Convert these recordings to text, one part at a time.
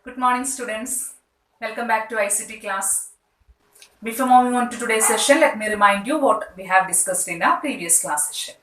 Good morning, students. Welcome back to ICT class. Before moving on to today's session, let me remind you what we have discussed in our previous class session.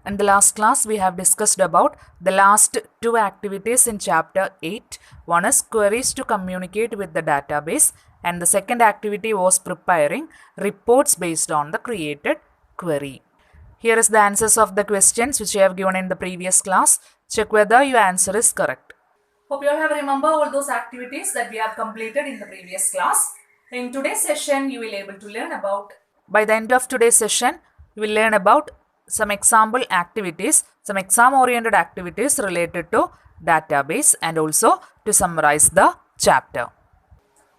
In the last class, we have discussed about the last two activities in chapter 8. One is queries to communicate with the database, and the second activity was preparing reports based on the created query. Here is the answers of the questions which I have given in the previous class. Check whether your answer is correct. Hope you all have remembered all those activities that we have completed in the previous class. In today's session, you will be able to learn about. By the end of today's session, you will learn about some example activities, some exam-oriented activities related to database, and also to summarize the chapter.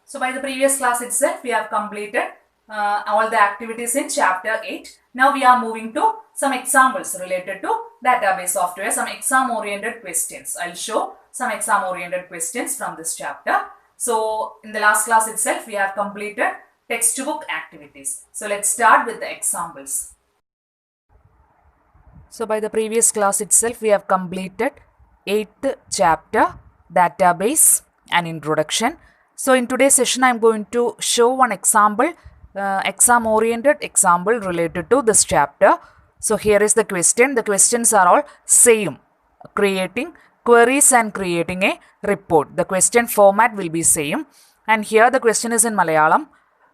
So by the previous class itself, we have completed all the activities in chapter 8. Now we are moving to some examples related to database software, some exam-oriented questions. I'll show some exam-oriented questions from this chapter. So in the last class itself, we have completed textbook activities. So let's start with the examples. So by the previous class itself, we have completed 8th chapter, database and introduction. So in today's session, I am going to show one example, exam-oriented example related to this chapter. So here is the question. The questions are all same. Creating queries and creating a report. The question format will be same. And here the question is in Malayalam.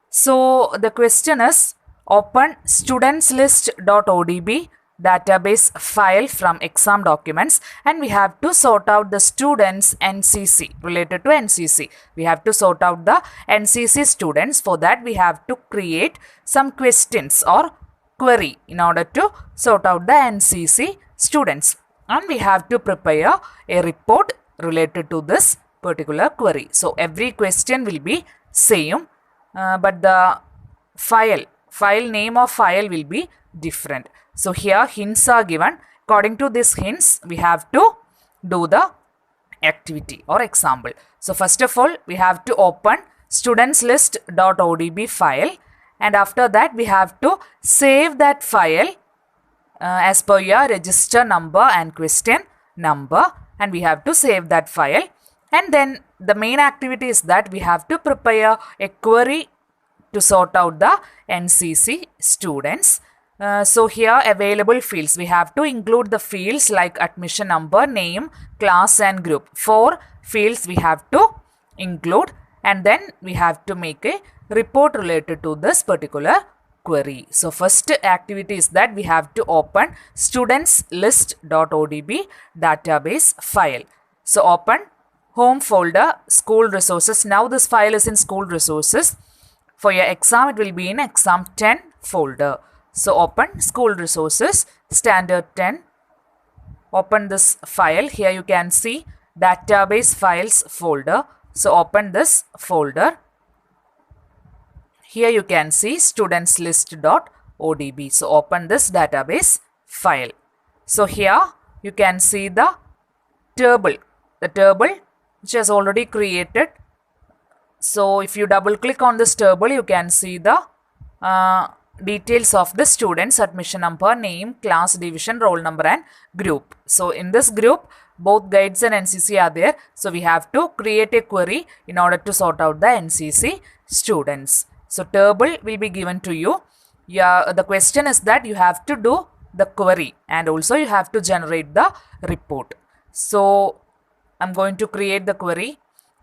So the question is open studentslist.odb database file from exam documents, and we have to sort out the students NCC related to NCC. We have to sort out the NCC students. For that, we have to create some questions or query in order to sort out the NCC students, and we have to prepare a report related to this particular query. So every question will be same, but the file name of file will be different. So here hints are given. According to these hints, we have to do the activity or example. So first of all, we have to open studentslist.odb file, and after that we have to save that file as per your register number and question number, and we have to save that file. And then the main activity is that we have to prepare a query to sort out the NCC students. So here available fields, we have to include the fields like admission number, name, class and group. 4 fields we have to include, and then we have to make a report related to this particular query. So first activity is that we have to open studentslist.odb database file. So open home folder, school resources. Now this file is in school resources. For your exam, it will be in exam 10 folder. So open school resources, standard 10. Open this file. Here you can see database files folder. So open this folder. Here you can see studentslist.odb. So open this database file. So here you can see the table which has already created. So if you double click on this table, you can see the details of the students, admission number, name, class, division, roll number and group. So in this group, both guides and NCC are there. So we have to create a query in order to sort out the NCC students. So table will be given to you. Yeah, the question is that you have to do the query and also you have to generate the report. So I'm going to create the query.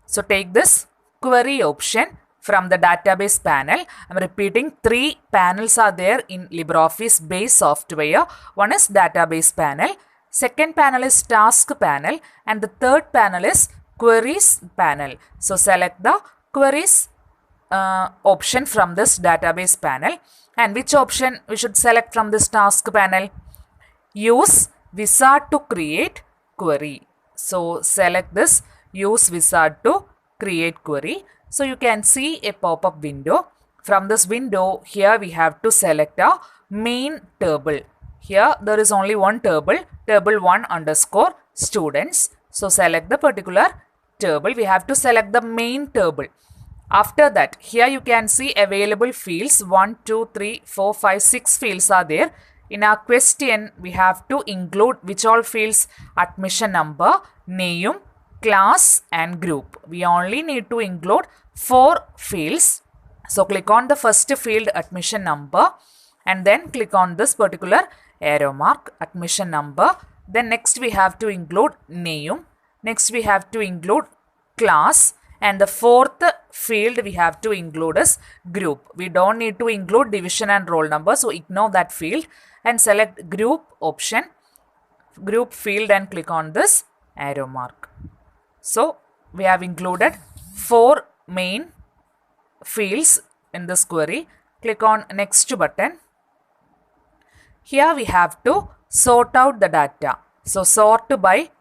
So take this query option from the database panel. I'm repeating, 3 panels are there in LibreOffice base software. One is database panel, second panel is task panel, and the third panel is queries panel. So select the queries option from this database panel. And which option we should select from this task panel? Use wizard to create query. So select this use wizard to create query. So you can see a pop-up window. From this window, here we have to select a main table. Here there is only one table, table 1 underscore students. So select the particular table. We have to select the main table. After that, here you can see available fields. 1, 2, 3, 4, 5, 6 fields are there. In our question, we have to include which all fields? Admission number, name, class and group. We only need to include 4 fields. So click on the first field, admission number, and then click on this particular arrow mark, admission number. Then next we have to include name. Next we have to include class, and the fourth field we have to include is group. We don't need to include division and roll number, so ignore that field and select group option, group field, and click on this arrow mark. So we have included 4 main fields in this query. Click on next button. Here we have to sort out the data. So sort by,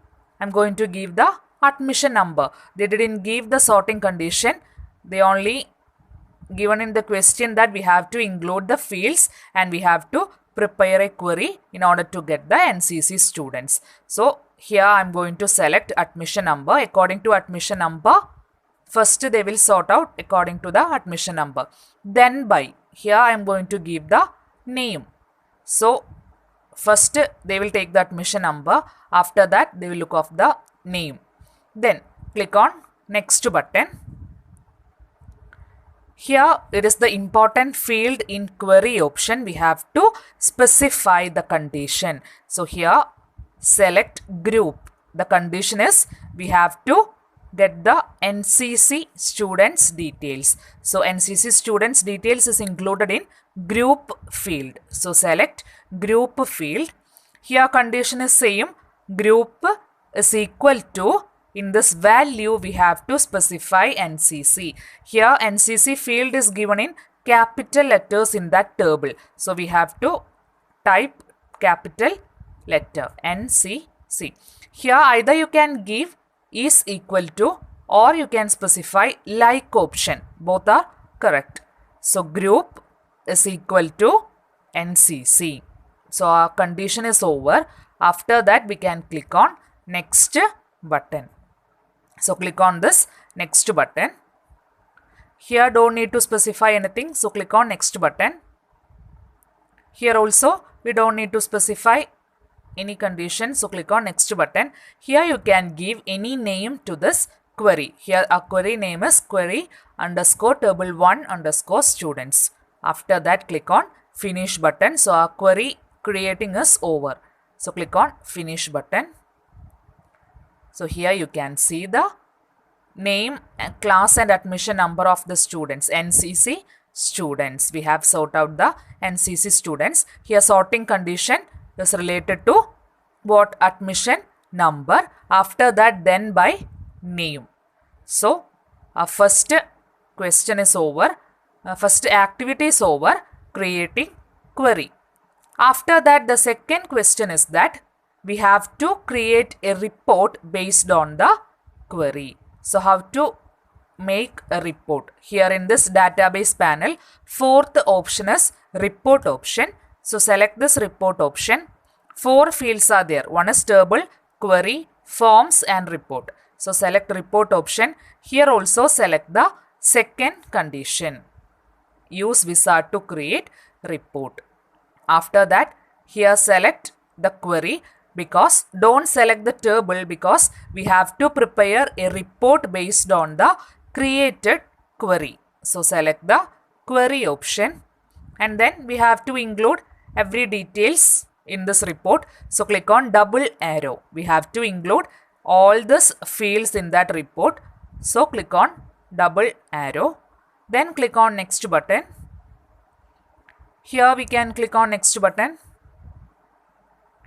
I'm going to give the admission number. They didn't give the sorting condition. They only given in the question that we have to include the fields and we have to prepare a query in order to get the NCC students. So here I'm going to select admission number. According to admission number, first they will sort out according to the admission number. Then by, here I am going to give the name. So first they will take the admission number. After that they will look of the name. Then click on next button. Here it is the important field in query option. We have to specify the condition. So here select group. The condition is we have to get the NCC students details. So NCC students details is included in group field. So select group field. Here condition is same. Group is equal to, in this value we have to specify NCC. Here NCC field is given in capital letters in that table. So we have to type capital letter NCC. Here either you can give is equal to or you can specify like option. Both are correct. So group is equal to NCC. So our condition is over. After that we can click on next button. So click on this next button. Here don't need to specify anything. So click on next button. Here also we don't need to specify any condition. So click on next button. Here you can give any name to this query. Here our query name is query underscore table 1 underscore students. After that click on finish button. So our query creating is over. So click on finish button. So here you can see the name, class and admission number of the students, NCC students. We have sorted out the NCC students. Here sorting condition is related to what? Admission number. After that then by name. So our first question is over. First activity is over, creating query. After that the second question is that we have to create a report based on the query. So how to make a report? Here in this database panel, fourth option is report option. So select this report option. 4 fields are there. One is table, query, forms and report. So select report option. Here also select the second condition. Use wizard to create report. After that here select the query, because don't select the table because we have to prepare a report based on the created query. So select the query option and then we have to include every details in this report. So click on double arrow. We have to include all these fields in that report. So click on double arrow. Then click on next button. Here we can click on next button.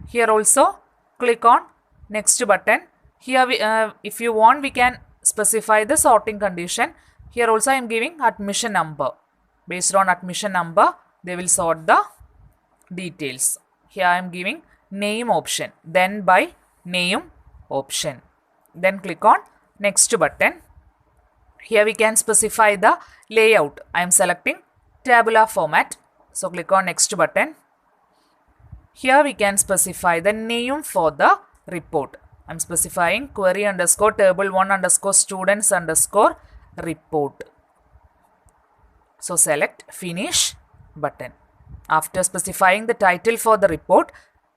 Here also click on next button. Here we, if you want we can specify the sorting condition. Here also I am giving admission number. Based on admission number they will sort the details. Here I am giving name option. Then by name option. Then click on next button. Here we can specify the layout. I am selecting tabular format. So click on next button. Here we can specify the name for the report. I am specifying query underscore table 1 underscore students underscore report. So select finish button. After specifying the title for the report,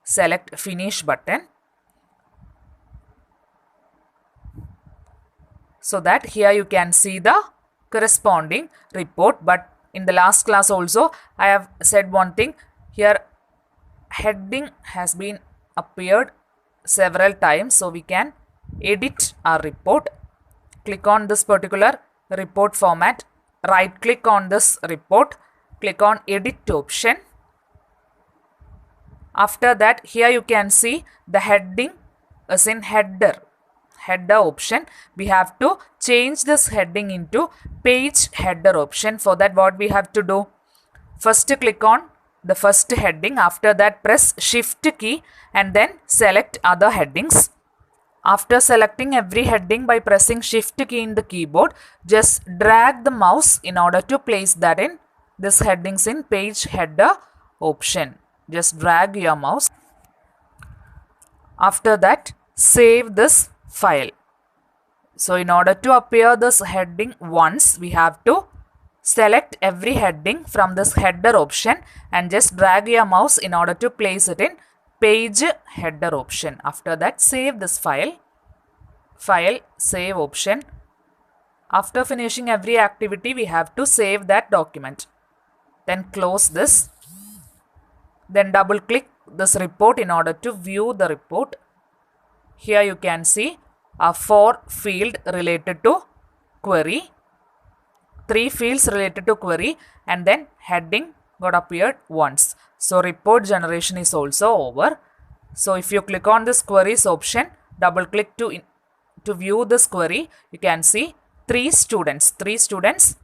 select finish button. so that here you can see the corresponding report. But in the last class also I have said one thing, here heading has been appeared several times, so we can edit our report. Click on this particular report format, right click on this report, click on edit option. After that, here you can see the heading is in header option. We have to change this heading into page header option. For that, what we have to do? First click on the first heading. After that, press shift key and then select other headings. After selecting every heading by pressing shift key in the keyboard, just drag the mouse in order to place that in this headings in page header option. Just drag your mouse. After that, save this file. So in order to appear this heading once, we have to select every heading from this header option and just drag your mouse in order to place it in page header option. After that, save this file, save option. After finishing every activity, we have to save that document. Then close this. Then double click this report in order to view the report. Here you can see a 4 field related to query, 3 fields related to query, and then heading got appeared once. So report generation is also over. So if you click on this queries option, double click to view this query, you can see 3 students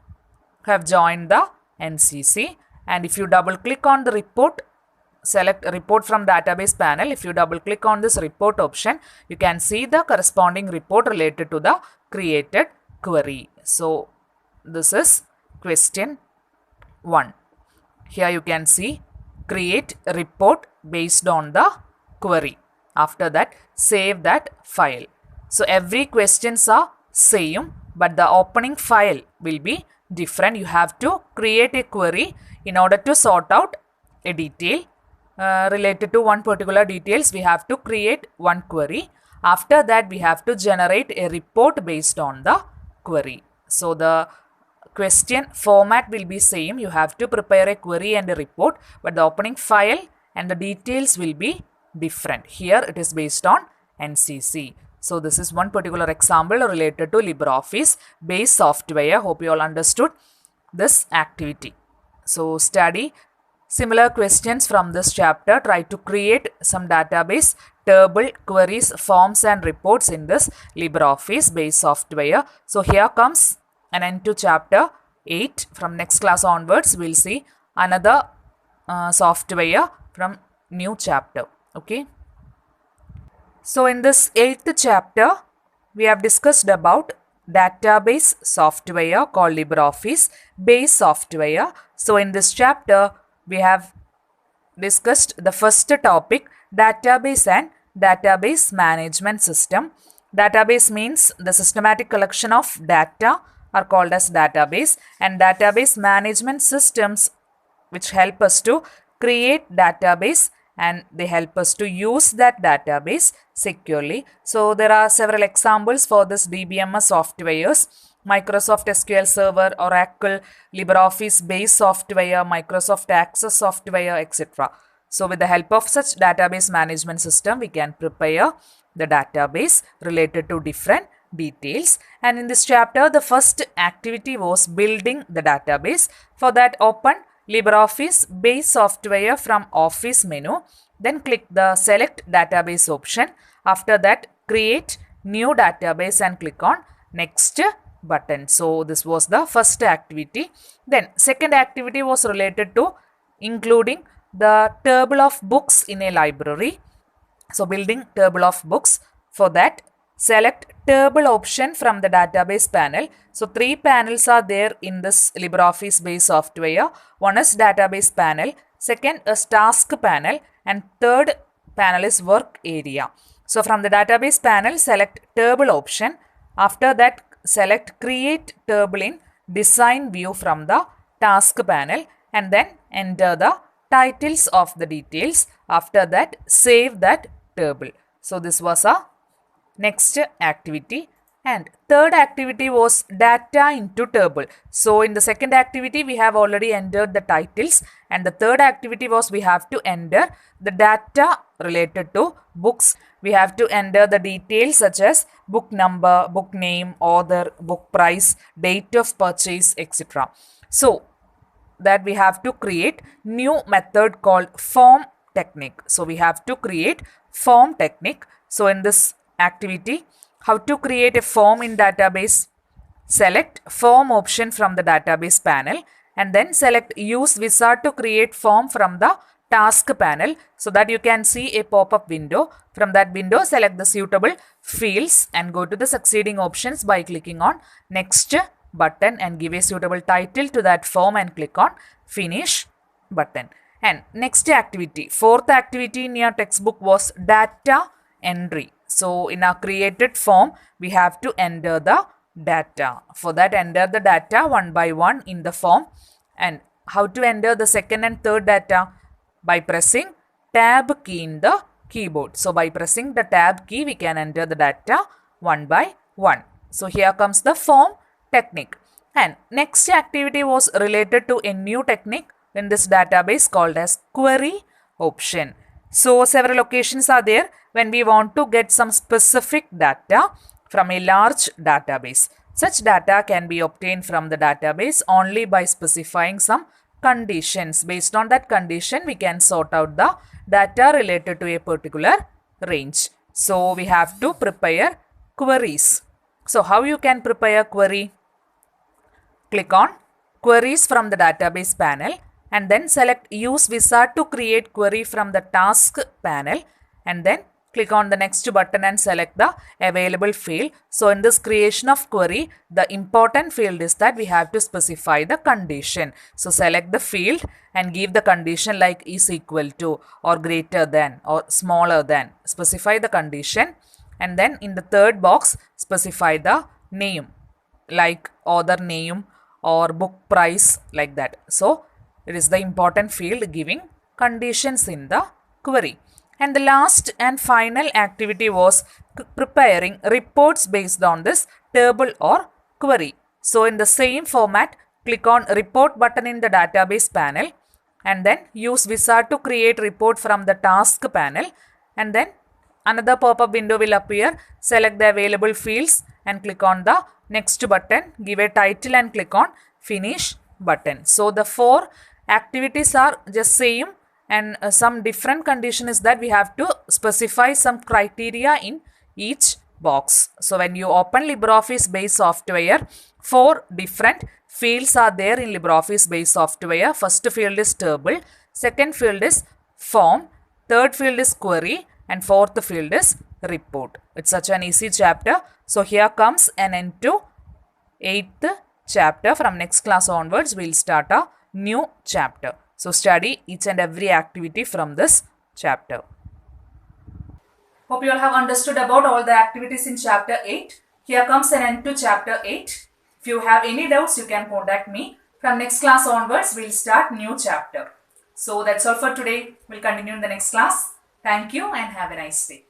have joined the NCC. And if you double click on the report, select report from database panel. If you double click on this report option, you can see the corresponding report related to the created query. So this is question 1. Here you can see create report based on the query. After that, save that file. So every questions are same, but the opening file will be different. You have to create a query in order to sort out a detail related to one particular details. We have to create one query. After that, we have to generate a report based on the query. So the question format will be same. You have to prepare a query and a report, but the opening file and the details will be different. Here it is based on NCC. So this is one particular example related to LibreOffice base software. Hope you all understood this activity. So study similar questions from this chapter. Try to create some database, table, queries, forms and reports in this LibreOffice base software. So here comes an end to chapter 8. From next class onwards, we'll see another software from new chapter. Okay. So in this 8th chapter, we have discussed about database software called LibreOffice base software. So in this chapter, we have discussed the first topic, database and database management system. Database means the systematic collection of data are called as database, and database management systems which help us to create database and they help us to use that database securely. So there are several examples for this DBMS softwares: Microsoft SQL Server, Oracle, LibreOffice base software, Microsoft Access software, etc. So with the help of such database management system, we can prepare the database related to different details. And in this chapter, the first activity was building the database. For that, open LibreOffice base software from Office menu. Then click the select database option. After that, create new database and click on next button. So this was the first activity. Then second activity was related to including the table of books in a library. So building table of books. For that, select table option from the database panel. So 3 panels are there in this LibreOffice base software. One is database panel, second is task panel, and third panel is work area. So from the database panel, select table option. After that, select create table in design view from the task panel and then enter the titles of the details. After that, save that table. So this was a next activity. And third activity was data into table. So in the second activity, we have already entered the titles, and the third activity was we have to enter the data related to books. We have to enter the details such as book number, book name, author, book price, date of purchase, etc. So that we have to create new method called form technique. So we have to create form technique. So in this activity, how to create a form in database? Select form option from the database panel and then select use wizard to create form from the task panel, so that you can see a pop-up window. From that window, select the suitable fields and go to the succeeding options by clicking on next button and give a suitable title to that form and click on finish button. And next activity, fourth activity in your textbook was data entry. So in our created form, we have to enter the data. For that, enter the data one by one in the form. And how to enter the second and third data? By pressing tab key in the keyboard. So by pressing the tab key, we can enter the data one by one. So here comes the form technique. And next activity was related to a new technique in this database called as query option. So several occasions are there when we want to get some specific data from a large database. Such data can be obtained from the database only by specifying some conditions. Based on that condition, we can sort out the data related to a particular range. So we have to prepare queries. So how you can prepare query? Click on queries from the database panel and then select use wizard to create query from the task panel, and then click on the next button and select the available field. So in this creation of query, the important field is that we have to specify the condition. So select the field and give the condition like is equal to or greater than or smaller than. Specify the condition, and then in the third box, specify the name like author name or book price, like that. So it is the important field giving conditions in the query. And the last and final activity was preparing reports based on this table or query. So in the same format, click on report button in the database panel and then use wizard to create report from the task panel, and then another pop-up window will appear. Select the available fields and click on the next button, give a title and click on finish button. So the four activities are just same, and some different condition is that we have to specify some criteria in each box. So when you open LibreOffice base software, four different fields are there in LibreOffice base software. First field is table, second field is form, third field is query, and fourth field is report. It's such an easy chapter. So here comes an end to 8th chapter. From next class onwards, we'll start a new chapter. So study each and every activity from this chapter. Hope you all have understood about all the activities in chapter 8. Here comes an end to chapter 8. If you have any doubts, you can contact me. From next class onwards, we'll start new chapter. So that's all for today. We'll continue in the next class. Thank you and have a nice day.